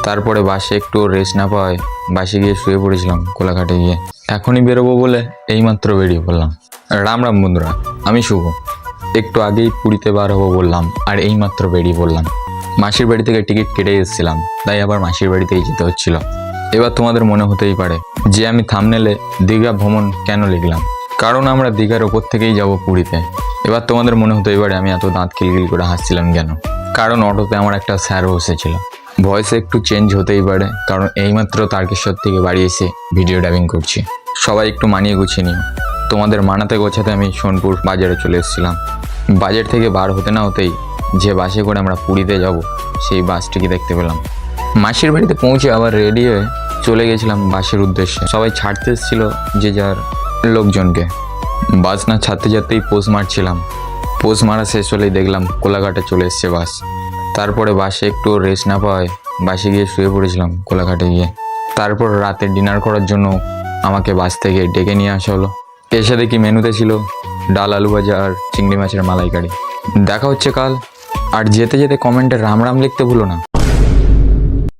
তারপরে বাসে একটু রেস্ট না পাওয়ায় বাসে গিয়ে শুয়ে পড়েছিলাম কোলাঘাটে গিয়ে। এখনই বেরোবো বলে এইমাত্র বেরিয়ে পড়লাম। রাম রাম বন্ধুরা, আমি শুভ। একটু আগেই পুরীতে বার হবো বললাম আর এইমাত্র বেরিয়ে পড়লাম। মাসির বাড়ি থেকে টিকিট কেটে এসেছিলাম, তাই আবার মাসির বাড়িতেই যেতে হচ্ছিল। এবার তোমাদের মনে হতেই পারে যে আমি থাম্বনেলে দীঘা ভ্রমণ কেন লিখলাম, কারণ আমরা দীঘার ওপর থেকেই যাব পুরীতে। এবার তোমাদের মনে হতেই পারে আমি এত দাঁত কিলকিল করে হাসছিলাম কেন, কারণ অটোতে আমার একটা স্যার বসেছিল। ভয়েসে একটু চেঞ্জ হতেই পারে, কারণ এইমাত্র তারকেশ্বর থেকে বাড়ি এসে ভিডিও ডাবিং করছি। সবাই একটু মানিয়ে গুছিয়ে নিও। তোমাদের মানাতে গোছাতে আমি সোনপুর বাজারে চলে এসেছিলাম। বাজার থেকে বার হতে না হতেই যে বাসে করে আমরা পুরীতে যাব সেই বাসটিকে দেখতে পেলাম। মাসির বাড়িতে পৌঁছে আবার রেডি হয়ে চলে গেছিলাম বাসের উদ্দেশ্যে। সবাই ছাড়তে এসেছিল যে যার লোকজনকে। বাস না ছাড়তে ছাড়তেই পোজ মারছিলাম। পোজ মারা শেষ হলেই দেখলাম কোলাঘাটে চলে এসছে বাস। তারপরে বাসে একটু রেস্ট না পাওয়ায় বাসে গিয়ে শুয়ে পড়েছিলাম কোলাঘাটে গিয়ে। তারপর রাতে ডিনার করার জন্য আমাকে বাস থেকে ডেকে নিয়ে আসা হলো। এসে দেখি মেনুতে ছিল ডাল, আলু ভাজা আর চিংড়ি মাছের মালাইকারি। দেখা হচ্ছে কাল। আর যেতে যেতে কমেন্টে রাম রাম লিখতে ভুলো না।